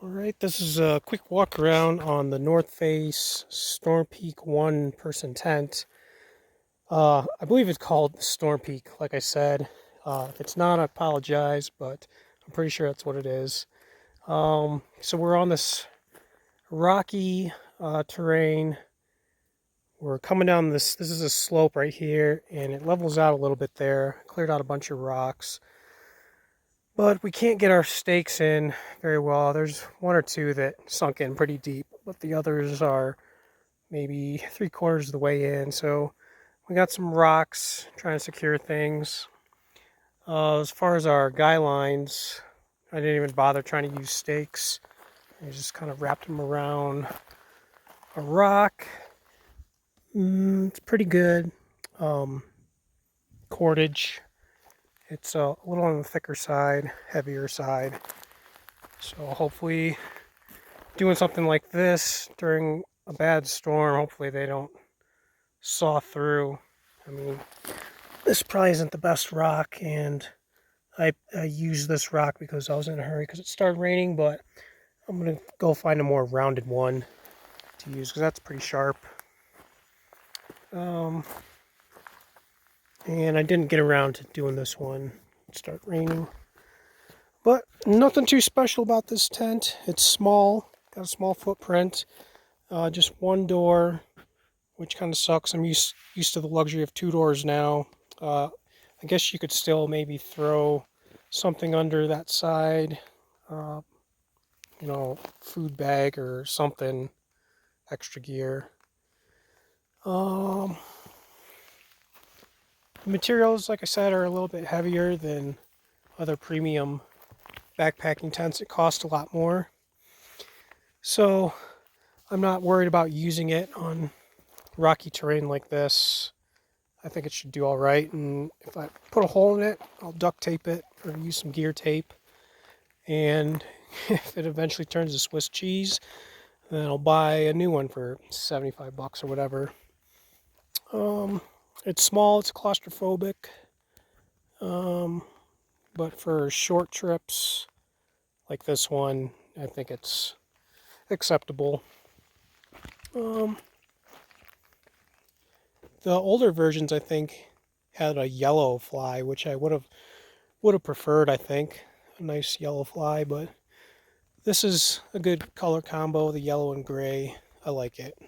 Alright, this is a quick walk around on the North Face Storm Peak one person tent. I believe it's called Storm Peak, like I said. If it's not, I apologize, but I'm pretty sure that's what it is. So we're on this rocky terrain. We're coming down this is a slope right here, and it levels out a little bit there. Cleared out a bunch of rocks. But we can't get our stakes in very well. There's one or two that sunk in pretty deep, but the others are maybe 3/4 of the way in. So we got some rocks trying to secure things. As far as our guy lines, I didn't even bother trying to use stakes. I just kind of wrapped them around a rock. It's pretty good. Cordage. It's a little on the thicker side, heavier side. So hopefully doing something like this during a bad storm, hopefully they don't saw through. I mean, this probably isn't the best rock, and I used this rock because I was in a hurry because it started raining, but I'm going to go find a more rounded one to use because that's pretty sharp. And I didn't get around to doing this one. It started raining. But nothing too special about this tent. It's small, got a small footprint, just one door, which kind of sucks. I'm used to the luxury of two doors now. I guess you could still maybe throw something under that side, food bag or something, extra gear. The materials, like I said, are a little bit heavier than other premium backpacking tents. It costs a lot more. So I'm not worried about using it on rocky terrain like this. I think it should do all right. And if I put a hole in it, I'll duct tape it or use some gear tape. And if it eventually turns to Swiss cheese, then I'll buy a new one for $75 or whatever. It's small, it's claustrophobic. But for short trips like this one, I think it's acceptable. The older versions, I think, had a yellow fly, which I would have preferred, I think, a nice yellow fly, but this is a good color combo, the yellow and gray. I like it.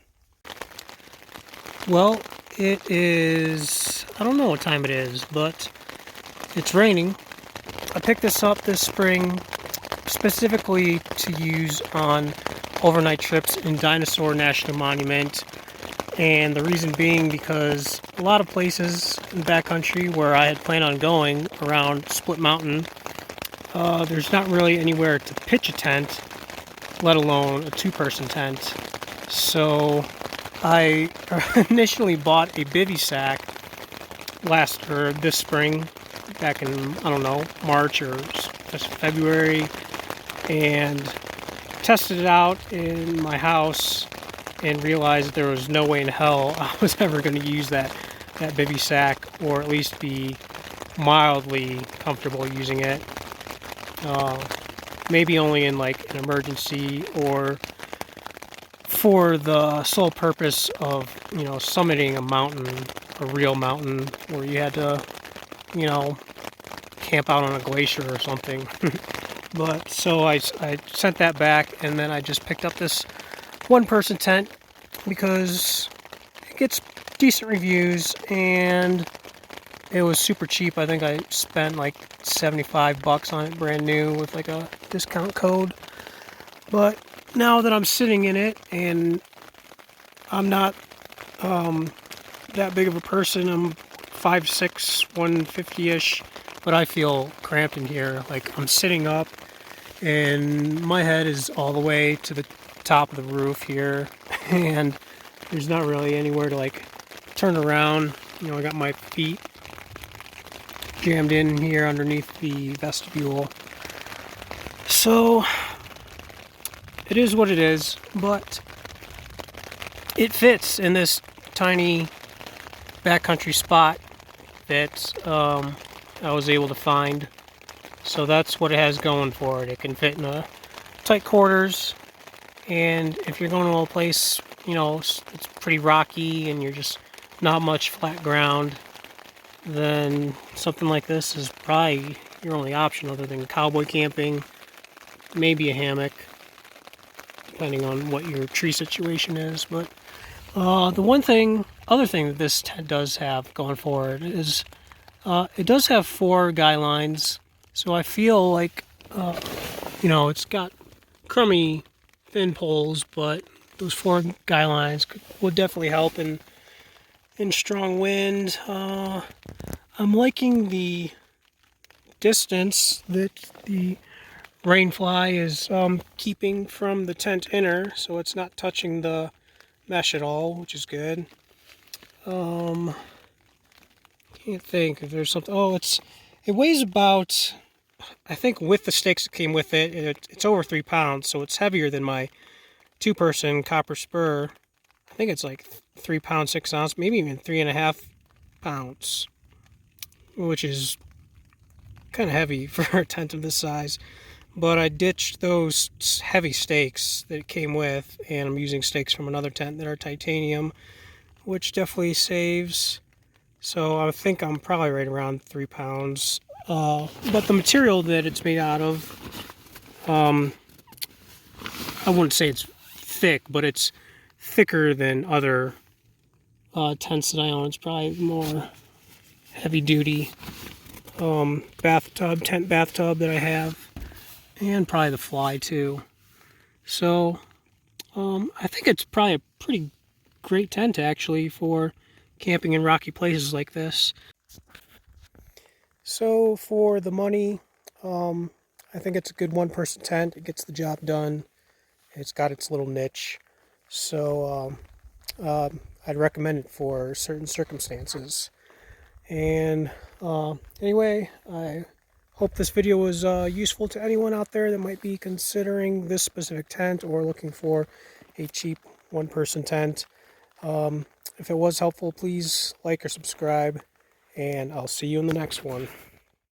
Well, it is, I don't know what time it is, but it's raining. I picked this up this spring specifically to use on overnight trips in Dinosaur National Monument. And the reason being because a lot of places in the backcountry where I had planned on going around Split Mountain, there's not really anywhere to pitch a tent, let alone a two-person tent. So I initially bought a bivy sack this spring, back in, I don't know, March or just February, and tested it out in my house and realized there was no way in hell I was ever going to use that bivy sack, or at least be mildly comfortable using it. Maybe only in like an emergency, or for the sole purpose of, summiting a mountain, a real mountain, where you had to, camp out on a glacier or something. But so I sent that back, and then I just picked up this one-person tent because it gets decent reviews and it was super cheap. I think I spent like $75 on it brand new with like a discount code. But now that I'm sitting in it, and I'm not that big of a person, I'm 5'6", 150-ish, but I feel cramped in here. Like, I'm sitting up and my head is all the way to the top of the roof here, and there's not really anywhere to like turn around. I got my feet jammed in here underneath the vestibule. So it is what it is, but it fits in this tiny backcountry spot that I was able to find. So that's what it has going for it. It can fit in a tight quarters, and if you're going to a place, you know, it's pretty rocky and you're just not much flat ground, then something like this is probably your only option other than cowboy camping, maybe a hammock, depending on what your tree situation is. But the other thing that this tent does have going for it is it does have 4 guy lines, so I feel like, you know, it's got crummy thin poles, but those 4 guy lines would definitely help in strong wind. I'm liking the distance that the rainfly is keeping from the tent inner, so it's not touching the mesh at all, which is good. Can't think if there's something. Oh, it weighs about, I think with the stakes that came with it, it's over 3 pounds, so it's heavier than my 2-person copper spur. I think it's like 3 pounds 6 ounce, maybe even 3.5 pounds, which is kind of heavy for a tent of this size. But I ditched those heavy stakes that it came with, and I'm using stakes from another tent that are titanium, which definitely saves. So I think I'm probably right around 3 pounds. But the material that it's made out of, I wouldn't say it's thick, but it's thicker than other tents that I own. It's probably more heavy duty tent bathtub that I have, and probably the fly too. So I think it's probably a pretty great tent actually for camping in rocky places like this. So for the money, I think it's a good 1-person tent. It gets the job done. It's got its little niche. So I'd recommend it for certain circumstances. And anyway, I hope this video was useful to anyone out there that might be considering this specific tent or looking for a cheap 1-person tent. If it was helpful, please like or subscribe, and I'll see you in the next one.